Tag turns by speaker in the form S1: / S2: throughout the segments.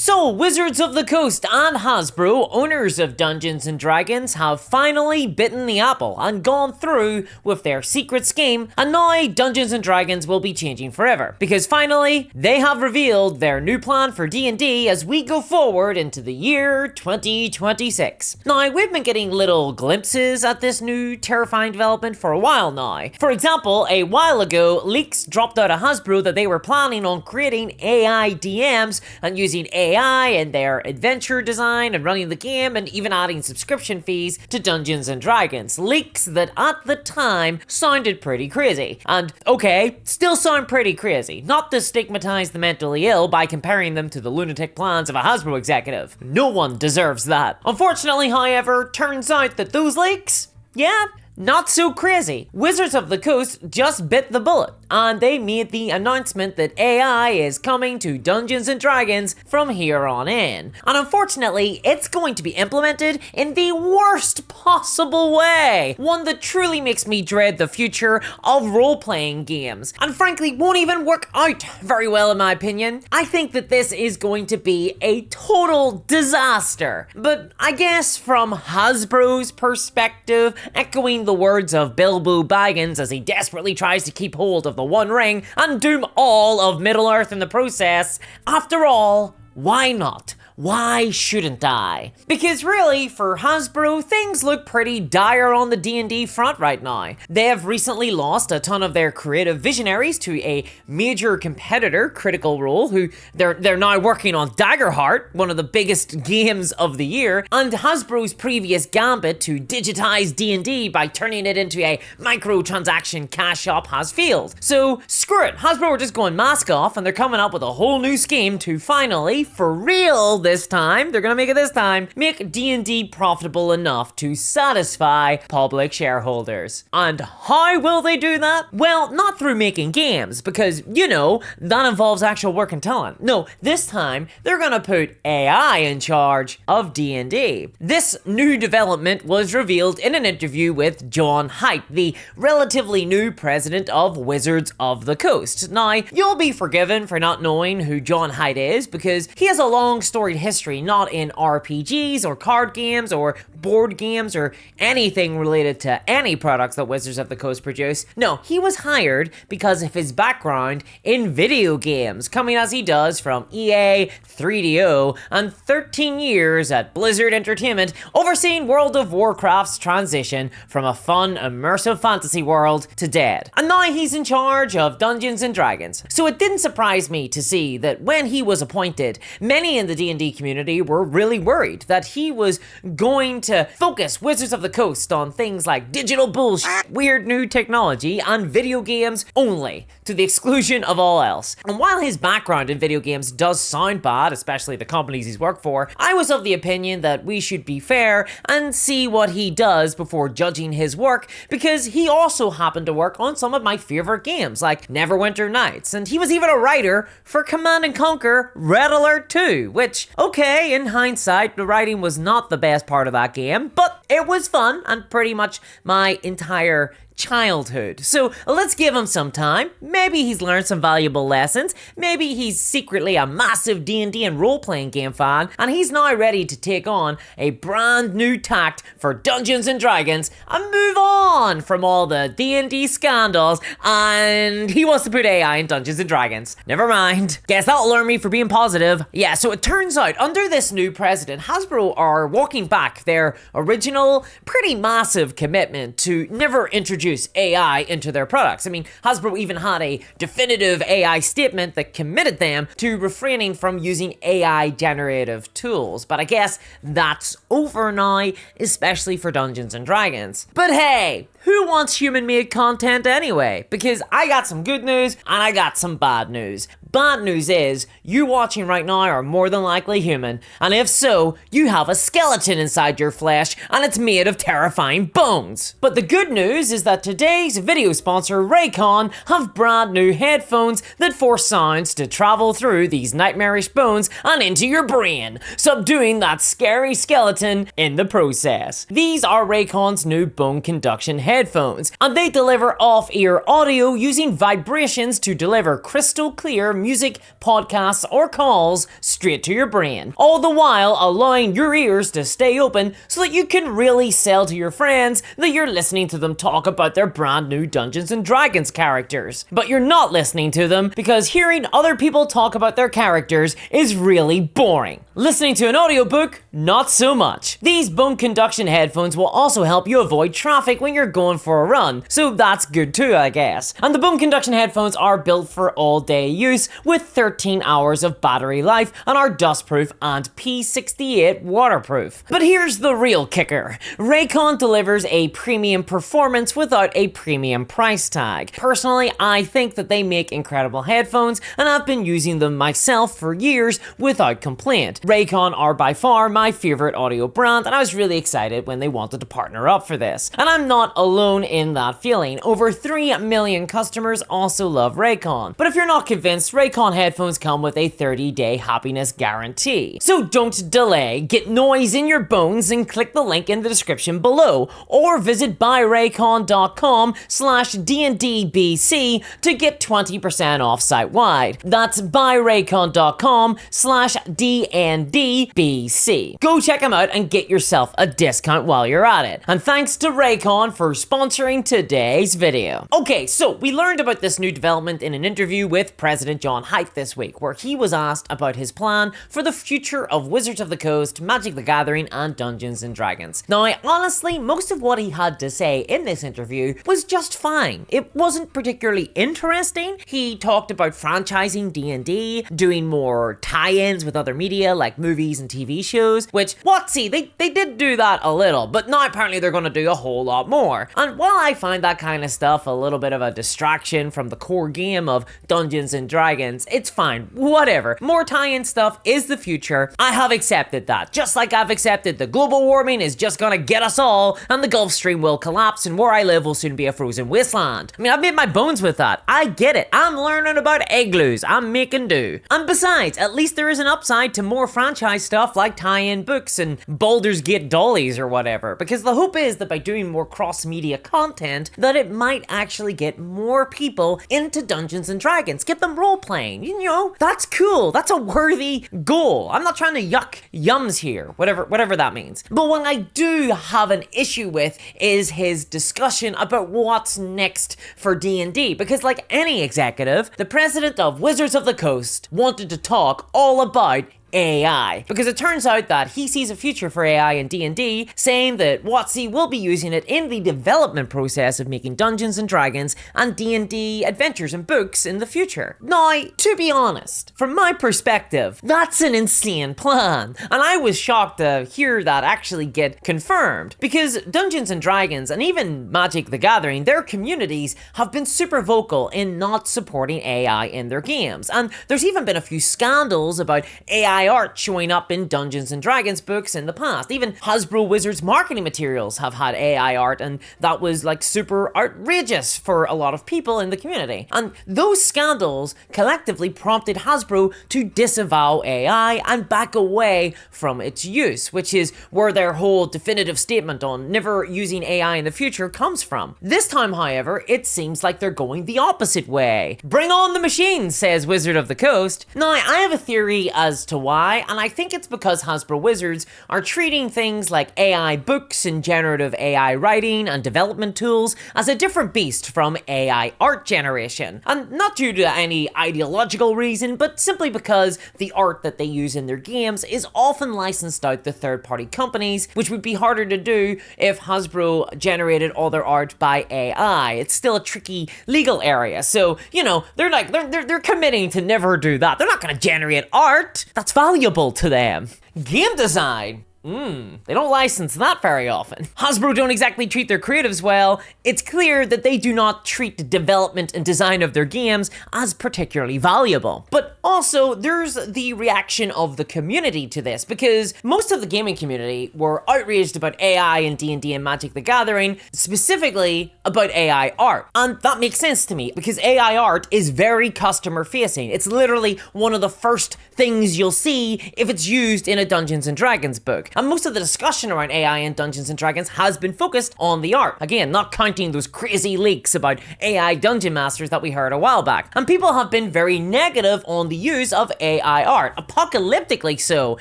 S1: So, Wizards of the Coast and Hasbro, owners of Dungeons & Dragons, have finally bitten the apple and gone through with their secret scheme, and now Dungeons & Dragons will be changing forever. Because finally, they have revealed their new plan for D&D as we go forward into the year 2026. Now, we've been getting little glimpses at this new terrifying development for a while now. For example, a while ago, leaks dropped out of Hasbro that they were planning on creating AI DMs and using AI in their adventure design and running the game, and even adding subscription fees to Dungeons & Dragons. Leaks that at the time sounded pretty crazy. And okay, still sound pretty crazy. Not to stigmatize the mentally ill by comparing them to the lunatic plans of a Hasbro executive. No one deserves that. Unfortunately, however, turns out that those leaks, yeah, not so crazy. Wizards of the Coast just bit the bullet, and they made the announcement that AI is coming to Dungeons & Dragons from here on in. And unfortunately, it's going to be implemented in the worst possible way. One that truly makes me dread the future of role-playing games, and frankly won't even work out very well in my opinion. I think that this is going to be a total disaster. But I guess from Hasbro's perspective, echoing the words of Bilbo Baggins as he desperately tries to keep hold of the One Ring and doom all of Middle-earth in the process, after all, why not? Why shouldn't I? Because really, for Hasbro, things look pretty dire on the D&D front right now. They have recently lost a ton of their creative visionaries to a major competitor, Critical Role, who they're now working on Daggerheart, one of the biggest games of the year, and Hasbro's previous gambit to digitize D&D by turning it into a microtransaction cash shop has failed. So screw it, Hasbro are just going mask off, and they're coming up with a whole new scheme to finally, for real this time, they're gonna make it this time, make D&D profitable enough to satisfy public shareholders. And how will they do that? Well, not through making games, because, you know, that involves actual work and talent. No, this time, they're gonna put AI in charge of D&D. This new development was revealed in an interview with John Haidt, the relatively new president of Wizards of the Coast. Now, you'll be forgiven for not knowing who John Haidt is, because he has a long story history, not in RPGs or card games or board games or anything related to any products that Wizards of the Coast produce. No, he was hired because of his background in video games, coming as he does from EA, 3DO, and 13 years at Blizzard Entertainment, overseeing World of Warcraft's transition from a fun, immersive fantasy world to dead. And now he's in charge of Dungeons & Dragons. So it didn't surprise me to see that when he was appointed, many in the D&D community were really worried that he was going to focus Wizards of the Coast on things like digital bullshit, weird new technology, and video games only, to the exclusion of all else. And while his background in video games does sound bad, especially the companies he's worked for, I was of the opinion that we should be fair and see what he does before judging his work, because he also happened to work on some of my favorite games, like Neverwinter Nights, and he was even a writer for Command & Conquer Red Alert 2, which, okay, in hindsight, the writing was not the best part of that game, but it was fun and pretty much my entire childhood. So let's give him some time. Maybe he's learned some valuable lessons. Maybe he's secretly a massive D&D and role-playing game fan, and he's now ready to take on a brand new tact for Dungeons & Dragons and move on from all the D&D scandals, and he wants to put AI in Dungeons & Dragons. Never mind. Guess that'll learn me for being positive. Yeah, so it turns out, under this new president, Hasbro are walking back their original, pretty massive commitment to never introduce AI into their products. I mean, Hasbro even had a definitive AI statement that committed them to refraining from using AI generative tools. But I guess that's over now, especially for Dungeons & Dragons. But hey, who wants human-made content anyway? Because I got some good news and I got some bad news. Bad news is, you watching right now are more than likely human, and if so, you have a skeleton inside your flesh, and it's made of terrifying bones. But the good news is that today's video sponsor, Raycon, have brand new headphones that force sounds to travel through these nightmarish bones and into your brain, subduing that scary skeleton in the process. These are Raycon's new bone conduction headphones. headphones, and they deliver off-ear audio using vibrations to deliver crystal clear music, podcasts, or calls straight to your brain, all the while allowing your ears to stay open so that you can really sell to your friends that you're listening to them talk about their brand new Dungeons and Dragons characters. But you're not listening to them because hearing other people talk about their characters is really boring. Listening to an audiobook, not so much. These bone conduction headphones will also help you avoid traffic when you're going for a run, so that's good too, I guess. And the bone conduction headphones are built for all-day use with 13 hours of battery life and are dustproof and P68 waterproof. But here's the real kicker. Raycon delivers a premium performance without a premium price tag. Personally, I think that they make incredible headphones, and I've been using them myself for years without complaint. Raycon are by far my favorite audio brand, and I was really excited when they wanted to partner up for this. And I'm not alone in that feeling. Over 3 million customers also love Raycon. But if you're not convinced, Raycon headphones come with a 30-day happiness guarantee. So don't delay, get noise in your bones and click the link in the description below, or visit buyraycon.com/DNDBC to get 20% off site-wide. That's buyraycon.com/DNDBC. Go check them out and get yourself a discount while you're at it. And thanks to Raycon for sponsoring today's video. Okay, so we learned about this new development in an interview with President John Haidt this week, where he was asked about his plan for the future of Wizards of the Coast, Magic the Gathering, and Dungeons and Dragons. Now, honestly, most of what he had to say in this interview was just fine. It wasn't particularly interesting. He talked about franchising D&D, doing more tie-ins with other media like movies and TV shows, which, WotC, they did do that a little, but now apparently they're going to do a whole lot more. And while I find that kind of stuff a little bit of a distraction from the core game of Dungeons and Dragons, it's fine, whatever. More tie-in stuff is the future. I have accepted that, just like I've accepted that global warming is just gonna get us all, and the Gulf Stream will collapse, and where I live will soon be a frozen wasteland. I mean, I've made my bones with that. I get it. I'm learning about igloos. I'm making do. And besides, at least there is an upside to more franchise stuff like tie-in books and Baldur's Gate dollies or whatever, because the hope is that by doing more cross-media content, that it might actually get more people into Dungeons and Dragons, get them role-playing. You know, that's cool. That's a worthy goal. I'm not trying to yuck yums here, whatever that means. But what I do have an issue with is his discussion about what's next for D&D, because like any executive, the president of Wizards of the Coast wanted to talk all about AI, because it turns out that he sees a future for AI in D&D, saying that WotC will be using it in the development process of making Dungeons and Dragons and D&D adventures and books in the future. Now, to be honest, from my perspective, that's an insane plan, and I was shocked to hear that actually get confirmed, because Dungeons and Dragons and even Magic the Gathering, their communities have been super vocal in not supporting AI in their games, and there's even been a few scandals about AI art showing up in Dungeons and Dragons books in the past. Even Hasbro Wizards marketing materials have had AI art, and that was like super outrageous for a lot of people in the community. And those scandals collectively prompted Hasbro to disavow AI and back away from its use, which is where their whole definitive statement on never using AI in the future comes from. This time, however, it seems like they're going the opposite way. Bring on the machines, says Wizard of the Coast. Now, I have a theory as to why, and I think it's because Hasbro Wizards are treating things like AI books and generative AI writing and development tools as a different beast from AI art generation. And not due to any ideological reason, but simply because the art that they use in their games is often licensed out to third-party companies, which would be harder to do if Hasbro generated all their art by AI. It's still a tricky legal area, so, you know, they're committing to never do that. They're not gonna generate art. That's valuable to them. Game design. They don't license that very often. Hasbro don't exactly treat their creatives well. It's clear that they do not treat the development and design of their games as particularly valuable. But also, there's the reaction of the community to this, because most of the gaming community were outraged about AI in D&D and Magic the Gathering, specifically about AI art. And that makes sense to me, because AI art is very customer facing. It's literally one of the first things you'll see if it's used in a Dungeons & Dragons book. And most of the discussion around AI in Dungeons & Dragons has been focused on the art. Again, not counting those crazy leaks about AI dungeon masters that we heard a while back. And people have been very negative on the use of AI art, apocalyptically so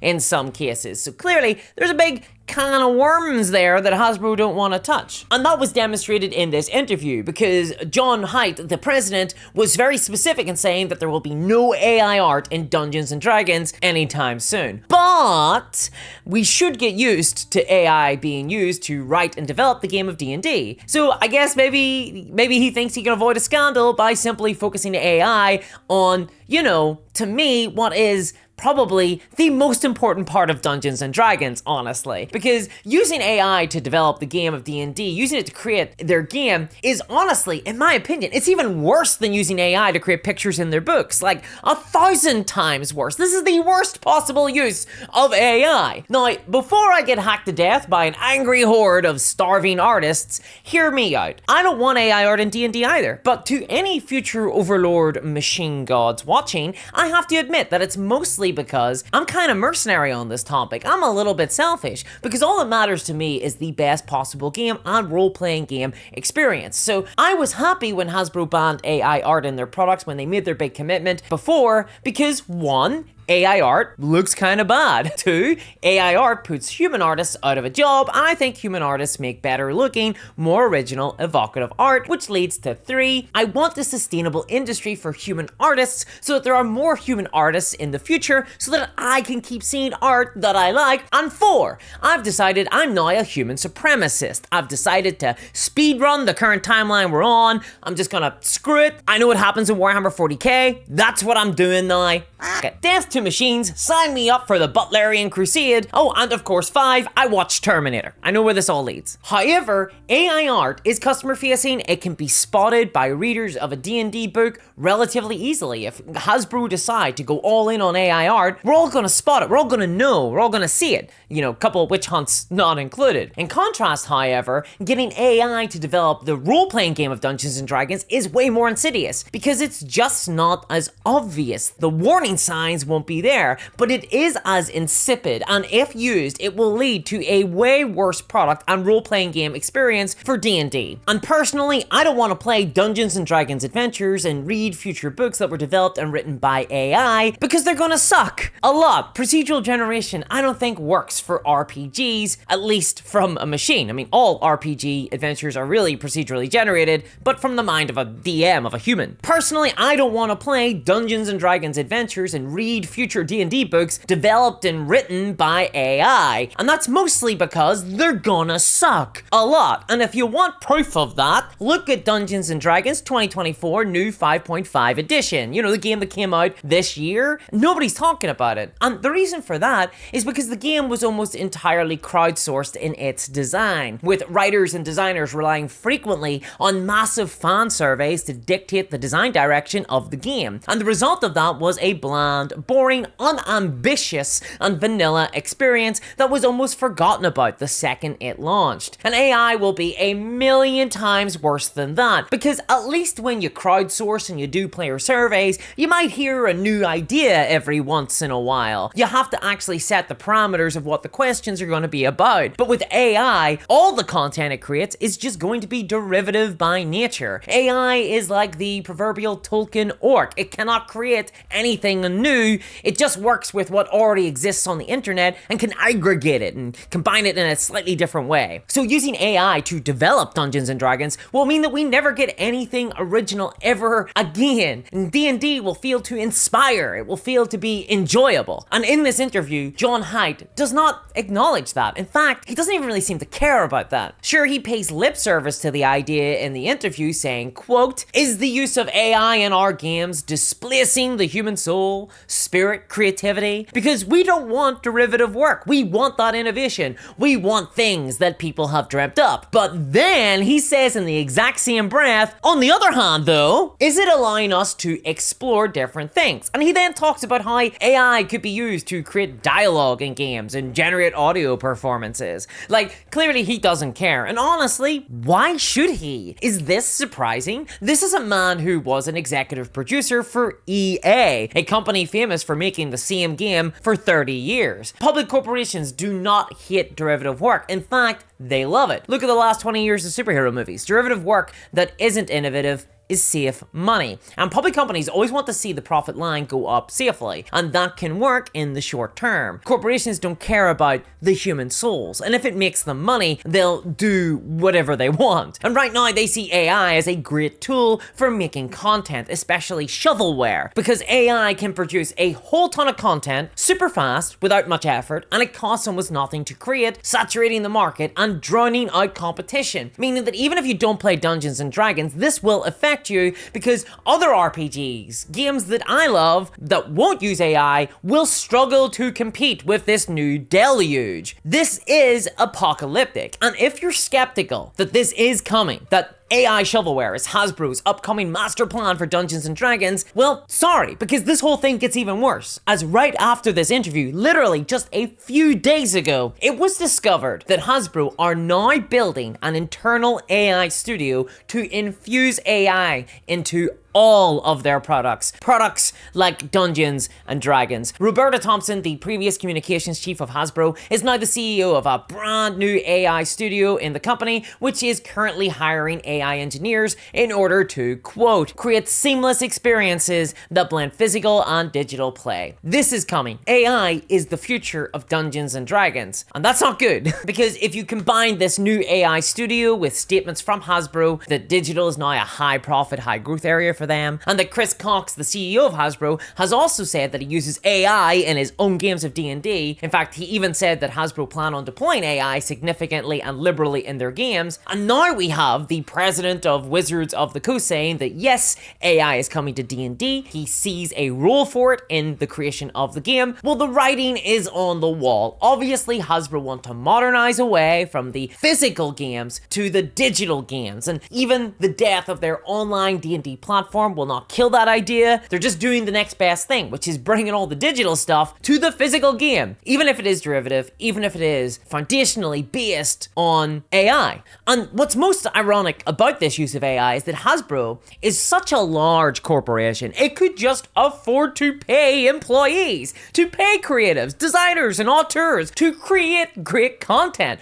S1: in some cases. So clearly, there's a big can of worms there that Hasbro don't want to touch. And that was demonstrated in this interview because John Haidt, the president, was very specific in saying that there will be no AI art in Dungeons & Dragons anytime soon. But we should get used to AI being used to write and develop the game of D&D. So I guess maybe he thinks he can avoid a scandal by simply focusing the AI on, you know, to me, what is probably the most important part of Dungeons & Dragons, honestly. Because using AI to develop the game of D&D, using it to create their game, is honestly, in my opinion, it's even worse than using AI to create pictures in their books. Like, 1,000 times worse. This is the worst possible use of AI. Now, before I get hacked to death by an angry horde of starving artists, hear me out. I don't want AI art in D&D either. But to any future overlord machine gods watching, I have to admit that it's mostly because I'm kind of mercenary on this topic. I'm a little bit selfish because all that matters to me is the best possible game and role-playing game experience. So I was happy when Hasbro banned AI art in their products when they made their big commitment before because 1, AI art looks kind of bad. 2, AI art puts human artists out of a job, and I think human artists make better looking, more original, evocative art, which leads to 3, I want a sustainable industry for human artists so that there are more human artists in the future so that I can keep seeing art that I like. And 4, I've decided I'm now a human supremacist. I've decided to speedrun the current timeline we're on. I'm just gonna screw it. I know what happens in Warhammer 40k. That's what I'm doing now. Okay. Death to machines, sign me up for the Butlerian Crusade. Oh, and of course 5, I watched Terminator. I know where this all leads. However, AI art is customer facing. It can be spotted by readers of a D&D book relatively easily. If Hasbro decide to go all in on AI art, we're all gonna spot it. We're all gonna know. We're all gonna see it. You know, a couple of witch hunts not included. In contrast, however, getting AI to develop the role-playing game of Dungeons & Dragons is way more insidious because it's just not as obvious. The warning signs won't be there, but it is as insipid, and if used, it will lead to a way worse product and role-playing game experience for D&D. And personally, I don't want to play Dungeons & Dragons adventures and read future books that were developed and written by AI because they're gonna suck a lot. Procedural generation, I don't think works for RPGs, at least from a machine. I mean, all RPG adventures are really procedurally generated, but from the mind of a DM, of a human. Personally, I don't want to play Dungeons & Dragons adventures and read future D&D books developed and written by AI, and that's mostly because they're gonna suck a lot. And if you want proof of that, look at Dungeons & Dragons 2024 new 5.5 edition. You know, the game that came out this year. Nobody's talking about it. And the reason for that is because the game was almost entirely crowdsourced in its design, with writers and designers relying frequently on massive fan surveys to dictate the design direction of the game. And the result of that was a bland, boring, unambitious, and vanilla experience that was almost forgotten about the second it launched. And AI will be a million times worse than that, because at least when you crowdsource and you do player surveys, you might hear a new idea every once in a while. You have to actually set the parameters of what the questions are going to be about. But with AI, all the content it creates is just going to be derivative by nature. AI is like the proverbial Tolkien orc. It cannot create anything new. It just works with what already exists on the internet and can aggregate it and combine it in a slightly different way. So using AI to develop Dungeons & Dragons will mean that we never get anything original ever again. And D&D will feel to inspire. It will feel to be enjoyable. And in this interview, John Haidt does not acknowledge that. In fact, he doesn't even really seem to care about that. Sure, he pays lip service to the idea in the interview, saying, quote, "Is the use of AI in our games displacing the human soul, spirit, creativity? Because we don't want derivative work. We want that innovation. We want things that people have dreamt up." But then he says in the exact same breath, on the other hand though, is it allowing us to explore different things? And he then talks about how AI could be used to create dialogue in games and generate audio performances. Like, clearly he doesn't care. And honestly, why should he? Is this surprising? This is a man who was an executive producer for EA, a company famous for making the same game for 30 years. Public corporations do not hate derivative work. In fact, they love it. Look at the last 20 years of superhero movies. Derivative work that isn't innovative is safe money. And public companies always want to see the profit line go up safely, and that can work in the short term. Corporations don't care about the human souls, and if it makes them money, they'll do whatever they want. And right now, they see AI as a great tool for making content, especially shovelware, because AI can produce a whole ton of content super fast without much effort, and it costs almost nothing to create, saturating the market and drowning out competition. Meaning that even if you don't play Dungeons and Dragons, this will affect you, because other RPGs, games that I love that won't use AI, will struggle to compete with this new deluge. This is apocalyptic, and if you're skeptical that this is coming, that AI shovelware is Hasbro's upcoming master plan for Dungeons & Dragons, well, sorry, because this whole thing gets even worse. As right after this interview, literally just a few days ago, it was discovered that Hasbro are now building an internal AI studio to infuse AI into all of their products like Dungeons and Dragons. Roberta Thompson, the previous communications chief of Hasbro, is now the CEO of a brand new AI studio in the company, which is currently hiring AI engineers in order to, quote, create seamless experiences that blend physical and digital play. This is coming. AI is the future of Dungeons and Dragons. And that's not good, because if you combine this new AI studio with statements from Hasbro that digital is now a high profit, high growth area for them, and that Chris Cox, the CEO of Hasbro, has also said that he uses AI in his own games of D&D. In fact, he even said that Hasbro plan on deploying AI significantly and liberally in their games. And now we have the president of Wizards of the Coast saying that yes, AI is coming to D&D. He sees a role for it in the creation of the game. Well, the writing is on the wall. Obviously, Hasbro want to modernize away from the physical games to the digital games, and even the death of their online D&D platform will not kill that idea. They're just doing the next best thing, which is bringing all the digital stuff to the physical game, even if it is derivative, even if it is foundationally based on AI. And what's most ironic about this use of AI is that Hasbro is such a large corporation, it could just afford to pay employees, to pay creatives, designers, and auteurs to create great content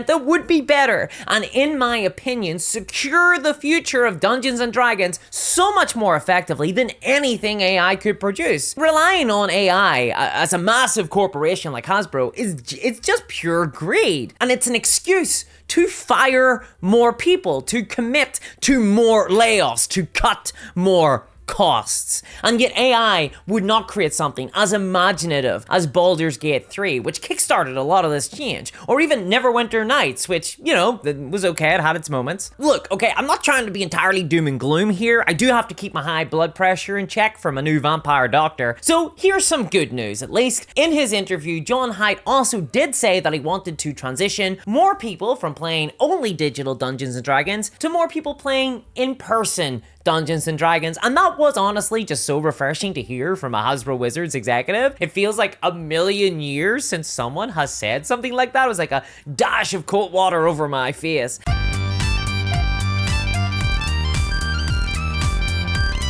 S1: that would be better, and in my opinion, secure the future of Dungeons and Dragons so much more effectively than anything AI could produce. Relying on AI as a massive corporation like Hasbro it's just pure greed, and it's an excuse to fire more people, to commit to more layoffs, to cut more costs. And yet AI would not create something as imaginative as Baldur's Gate 3, which kickstarted a lot of this change, or even Neverwinter Nights, which, you know, was okay, it had its moments. Look, okay, I'm not trying to be entirely doom and gloom here. I do have to keep my high blood pressure in check from a new vampire doctor. So here's some good news, at least. In his interview, John Haidt also did say that he wanted to transition more people from playing only digital Dungeons & Dragons to more people playing in-person Dungeons and Dragons, and that was honestly just so refreshing to hear from a Hasbro Wizards executive. It feels like a million years since someone has said something like that. It was like a dash of cold water over my face.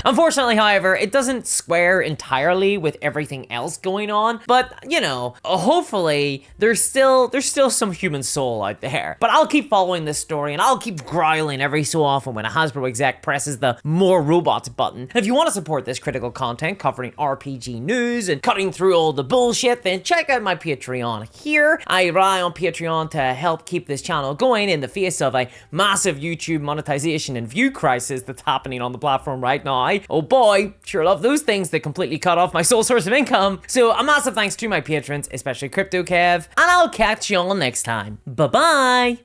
S1: Unfortunately, however, it doesn't square entirely with everything else going on, but, you know, hopefully there's still some human soul out there. But I'll keep following this story, and I'll keep growling every so often when a Hasbro exec presses the more robots button. And if you want to support this critical content covering RPG news and cutting through all the bullshit, then check out my Patreon here. I rely on Patreon to help keep this channel going in the face of a massive YouTube monetization and view crisis that's happening on the platform right now. Oh boy, sure love those things that completely cut off my sole source of income. So a massive thanks to my patrons, especially Crypto Kev, and I'll catch y'all next time. Bye-bye!